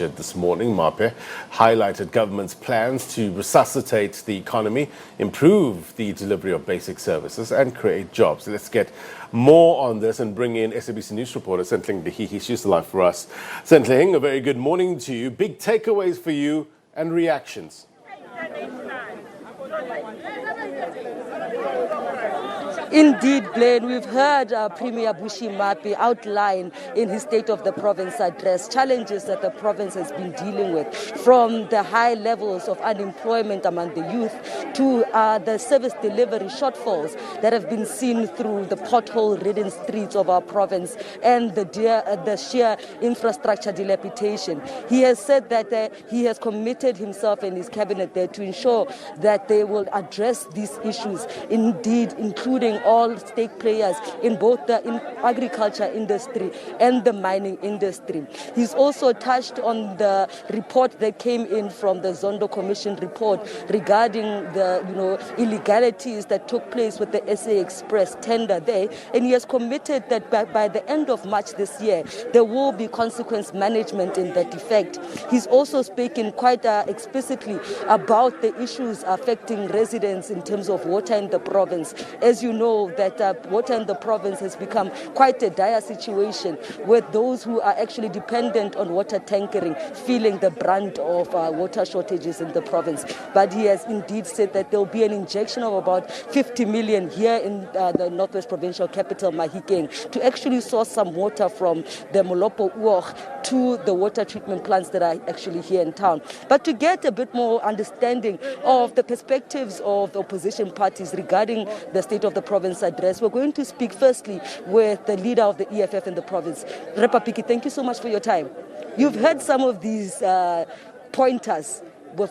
This morning, Maape highlighted government's plans to resuscitate the economy, improve the delivery of basic services and create jobs. So let's get more on this and bring in SABC News reporter Sentling Behihi. She's live for us. Sentling, a very good morning to you. Big takeaways for you and reactions. Indeed, Blaine, we've heard Premier Bushy Maape outline in his State of the Province address challenges that the province has been dealing with, from the high levels of unemployment among the youth to the service delivery shortfalls that have been seen through the pothole-ridden streets of our province and the sheer infrastructure dilapidation. He has said that he has committed himself and his cabinet there to ensure that they will address these issues, indeed including all stake players in both the agriculture industry and the mining industry. He's also touched on the report that came in from the Zondo Commission report regarding the illegalities that took place with the SA Express tender there, and he has committed that by the end of March this year there will be consequence management in that effect. He's also speaking quite explicitly about the issues affecting residents in terms of water in the province. As you know, that water in the province has become quite a dire situation, with those who are actually dependent on water tankering feeling the brunt of water shortages in the province. But he has indeed said that there will be an injection of about 50 million here in the Northwest Provincial capital, Mahikeng, to actually source some water from the Molopo Uoch to the water treatment plants that are actually here in town. But to get a bit more understanding of the perspectives of the opposition parties regarding the State of the Province address, we're going to speak firstly with the leader of the EFF in the province. Repapiki, thank you so much for your time. You've heard some of these pointers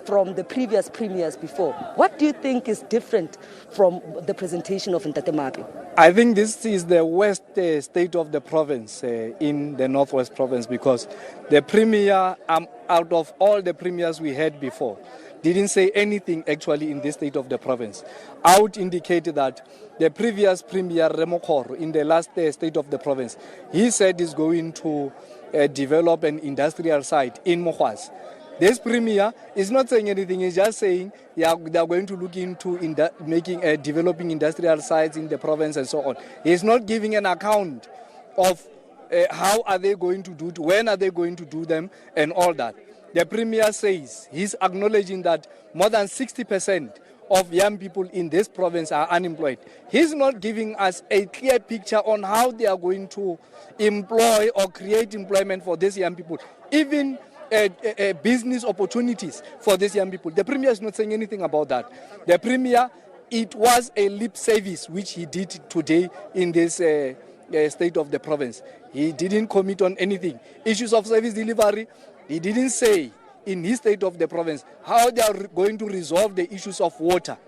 from the previous premiers before. What do you think is different from the presentation of Ntate Maape? I think this is the worst state of the province in the Northwest Province, because the premier, out of all the premiers we had before, didn't say anything actually in this state of the province. I would indicate that the previous Premier Mokgoro, in the last state of the province, he said he's going to develop an industrial site in Mohwas. This premier is not saying anything. He's just saying they are going to look into developing industrial sites in the province and so on. He's not giving an account of how are they going to do it, when are they going to do them, and all that. The premier says he's acknowledging that more than 60% of young people in this province are unemployed. He's not giving us a clear picture on how they are going to employ or create employment for these young people, even business opportunities for these young people. The premier is not saying anything about that. The premier, it was a lip service which he did today in this state of the province. He didn't commit on anything. Issues of service delivery, he didn't say in his state of the province how they are going to resolve the issues of water,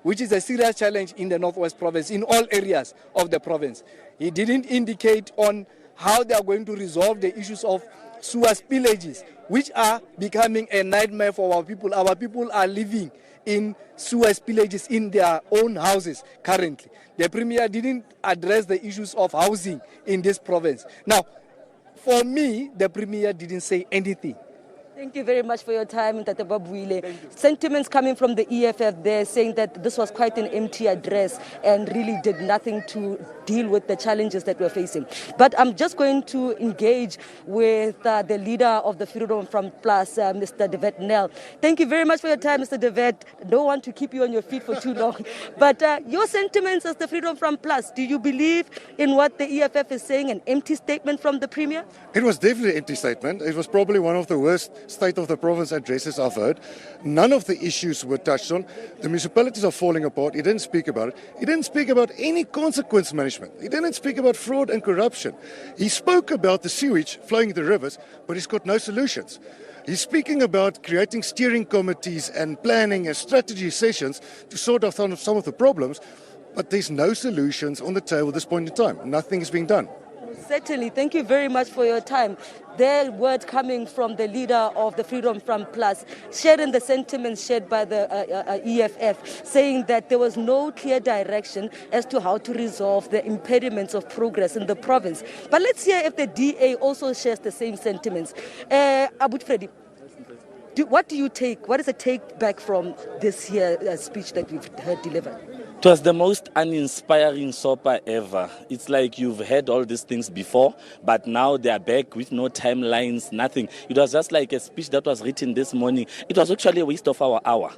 which is a serious challenge in the Northwest Province, in all areas of the province. He didn't indicate on how they are going to resolve the issues of sewer spillages, which are becoming a nightmare for our people. Our people are living in sewer spillages in their own houses currently. The premier didn't address the issues of housing in this province. Now, for me, the premier didn't say anything. Thank you very much for your time, Ntate Babuile. Sentiments coming from the EFF there saying that this was quite an empty address and really did nothing to deal with the challenges that we're facing. But I'm just going to engage with the leader of the Freedom Front Plus, Mr. Devet Nel. Thank you very much for your time, Mr. Devet. Don't want to keep you on your feet for too long. But your sentiments as the Freedom Front Plus, do you believe in what the EFF is saying, an empty statement from the Premier? It was definitely an empty statement. It was probably one of the worst State of the Province addresses I've heard. None of the issues were touched on. The municipalities are falling apart. He didn't speak about it. He didn't speak about any consequence management. He didn't speak about fraud and corruption. He spoke about the sewage flowing the rivers, but he's got no solutions. He's speaking about creating steering committees and planning and strategy sessions to sort out some of the problems, but there's no solutions on the table at this point in time. Nothing is being done. Certainly. Thank you very much for your time. Their word coming from the leader of the Freedom Front Plus, sharing the sentiments shared by the EFF, saying that there was no clear direction as to how to resolve the impediments of progress in the province. But let's hear if the DA also shares the same sentiments. Abu Freddy, what do you take? What is the take back from this here speech that we've heard delivered? It was the most uninspiring SOPA ever. It's like you've heard all these things before, but now they are back with no timelines, nothing. It was just like a speech that was written this morning. It was actually a waste of our hour.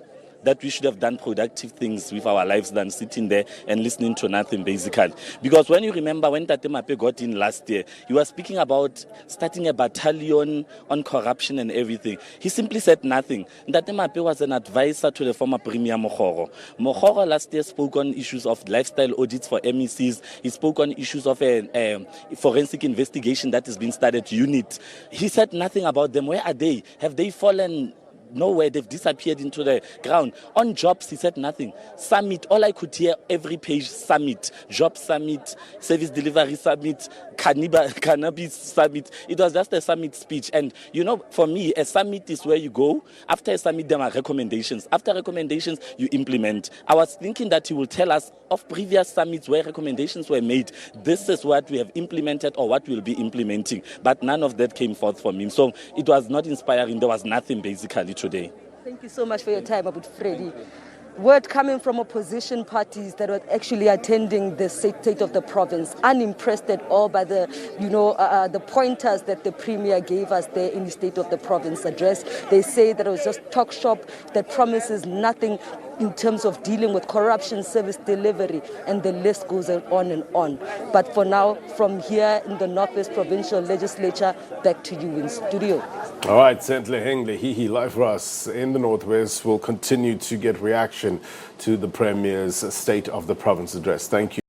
That we should have done productive things with our lives than sitting there and listening to nothing, basically. Because when you remember when Tate Maape got in last year, he was speaking about starting a battalion on corruption and everything. He simply said nothing. Tate Maape was an advisor to the former Premier Mokgoro. Mokgoro last year spoke on issues of lifestyle audits for MECs. He spoke on issues of a forensic investigation that has been started unit. He said nothing about them. Where are they? Have they fallen nowhere? They've disappeared into the ground. On jobs, he said nothing. Summit, all I could hear every page, summit, job summit, service delivery summit, cannabis summit. It was just a summit speech. And you know, for me, a summit is where you go. After a summit, there are recommendations. After recommendations, you implement. I was thinking that he will tell us of previous summits where recommendations were made. This is what we have implemented or what we'll be implementing. But none of that came forth from him. So it was not inspiring. There was nothing basically today. Thank you so much for your time, Abu Freddy. Word coming from opposition parties that were actually attending the state of the province, unimpressed at all by the, the pointers that the Premier gave us there in the State of the Province address. They say that it was just talk shop that promises nothing in terms of dealing with corruption, service delivery, and the list goes on and on. But for now, from here in the Northwest Provincial Legislature, back to you in studio. All right, Sentle Hengle, live for us in the Northwest, will continue to get reaction to the Premier's State of the Province address. Thank you.